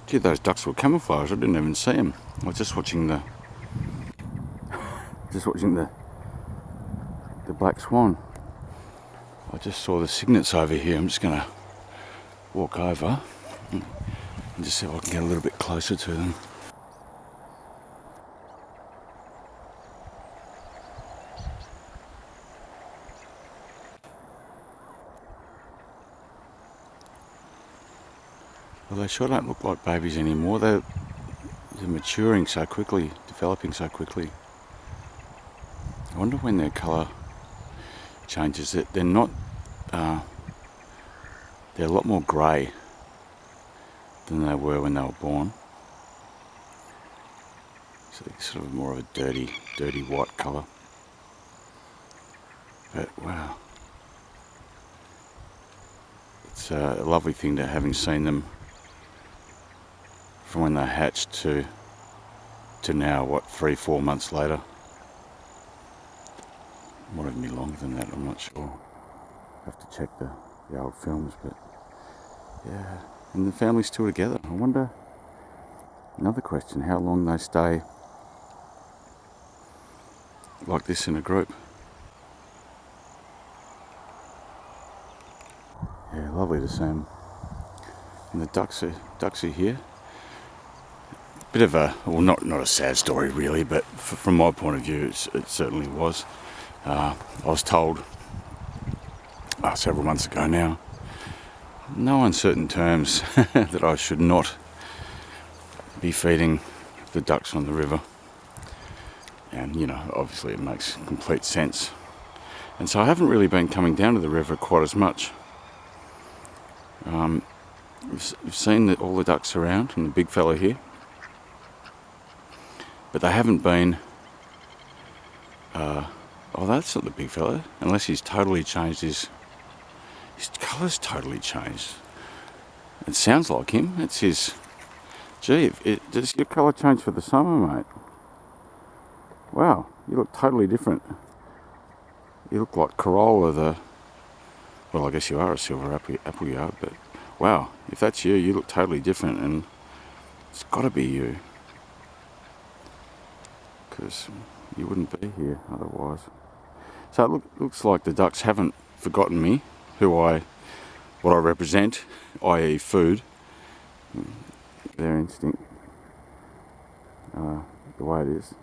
Gee, those ducks were camouflaged. I didn't even see them. I was just watching the black swan. I just saw the cygnets over here. I'm just going to walk over and just see if I can get a little bit closer to them. Well, they sure don't look like babies anymore. They're maturing so quickly, developing so quickly. I wonder when their colour changes. They're not. They're a lot more grey than they were when they were born. So they're sort of more of a dirty white colour. But wow, it's a lovely thing to having seen them from when they hatched to now, what, 3-4 months later. Might even be longer than that, I'm not sure. Have to check the old films, but yeah. And the family's still together. I wonder, another question, how long they stay like this in a group. Yeah, lovely to see them. And the ducks are here. Bit of a, well, not a sad story really, but from my point of view, it certainly was. I was told several months ago now, no uncertain terms, that I should not be feeding the ducks on the river. And, you know, obviously it makes complete sense. And so I haven't really been coming down to the river quite as much. We've seen all the ducks around and the big fella here. But they haven't been, oh, that's not the big fella, unless he's totally changed his colour's totally changed. It sounds like him. It's his, gee, does your colour change for the summer, mate? Wow, you look totally different. You look like Corolla, well, I guess you are a silver appleyard, but wow, if that's you, you look totally different, and it's got to be you. Because you wouldn't be here otherwise. So it looks like the ducks haven't forgotten me, what I represent, i.e. food. Their instinct, the way it is.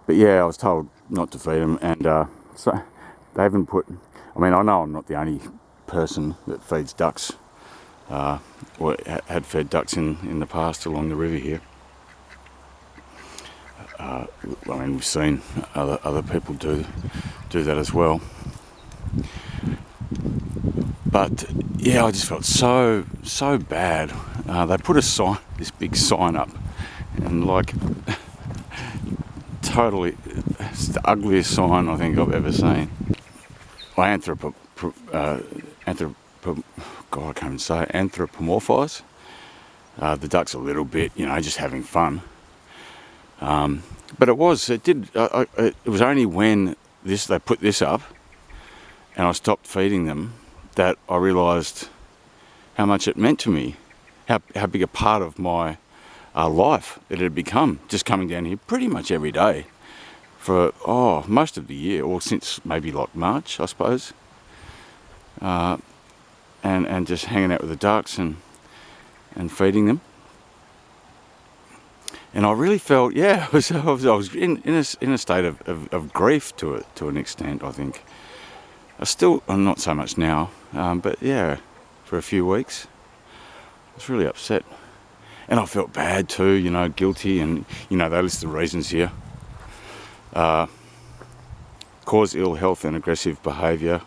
But yeah, I was told not to feed them, and so they haven't put, I mean, I know I'm not the only person that feeds ducks, or had fed ducks in the past along the river here. I mean, we've seen other people do that as well. But yeah, I just felt so bad. They put this big sign up, and like totally, it's the ugliest sign I think I've ever seen. I anthropomorphise the ducks a little bit, you know, just having fun. But it was only when they put this up and I stopped feeding them that I realised how much it meant to me, how big a part of my life it had become, just coming down here pretty much every day for most of the year, or since maybe like March, I suppose, and just hanging out with the ducks and feeding them. And I really felt, yeah, I was in a state of grief to an extent, I think. I'm not so much now, but yeah, for a few weeks, I was really upset. And I felt bad too, you know, guilty, and, you know, they list the reasons here. Cause ill health and aggressive behaviour.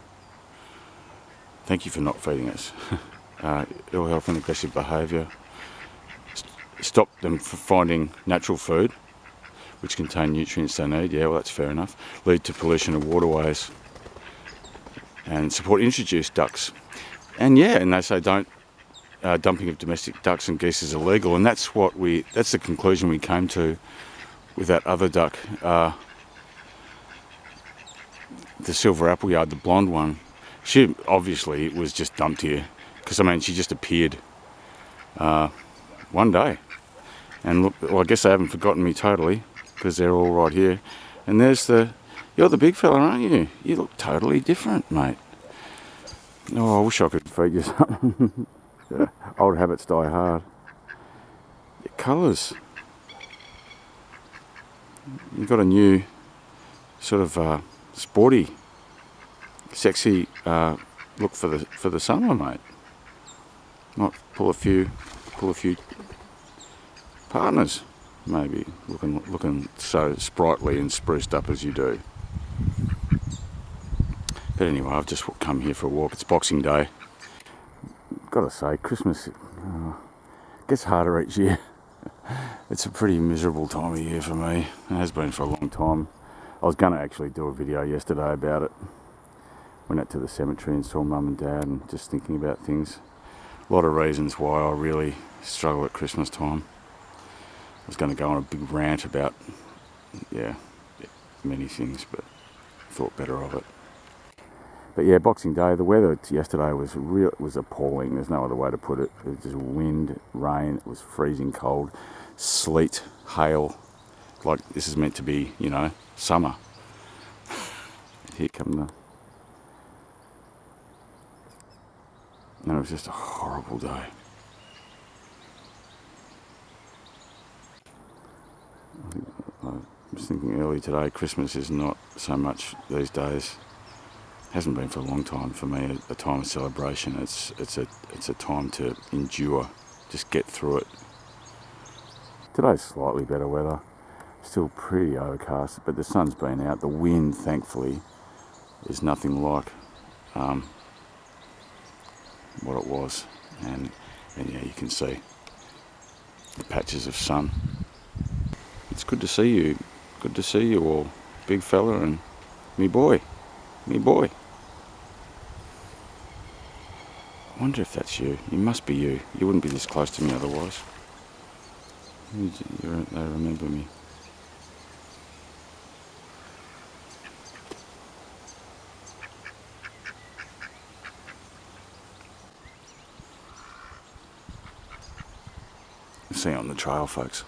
Thank you for not feeding us. Ill health and aggressive behaviour. Stop them from finding natural food, which contain nutrients they need. Yeah, well, that's fair enough. Lead to pollution of waterways. And support introduced ducks. And yeah, and they say dumping of domestic ducks and geese is illegal. And that's the conclusion we came to with that other duck, the silver appleyard, the blonde one. She obviously was just dumped here, because I mean, she just appeared one day. And look, well, I guess they haven't forgotten me totally, because they're all right here. And there's you're the big fella, aren't you? You look totally different, mate. Oh, I wish I could feed you something. Old habits die hard. Your colours. You've got a new sort of sporty, sexy look for the summer, mate. Might pull a few partners, maybe, looking so sprightly and spruced up as you do. But anyway, I've just come here for a walk. It's Boxing Day. Gotta say, Christmas gets harder each year. It's a pretty miserable time of year for me. It has been for a long time. I was going to actually do a video yesterday about it. Went out to the cemetery and saw Mum and Dad, and just thinking about things. A lot of reasons why I really struggle at Christmas time. I was going to go on a big rant about, many things, but thought better of it. But yeah, Boxing Day, the weather yesterday was appalling. There's no other way to put it. It was just wind, rain, it was freezing cold, sleet, hail. Like this is meant to be, summer. Here come and it was just a horrible day. I was thinking early today, Christmas is not so much these days. Hasn't been for a long time for me a time of celebration. It's a time to endure, just get through it. Today's slightly better weather, still pretty overcast, but the sun's been out. The wind, thankfully, is nothing like what it was, and yeah, you can see the patches of sun. It's good to see you. Good to see you all, big fella and me boy. I wonder if that's you. You must be you. You wouldn't be this close to me otherwise. They remember me. See you on the trail, folks.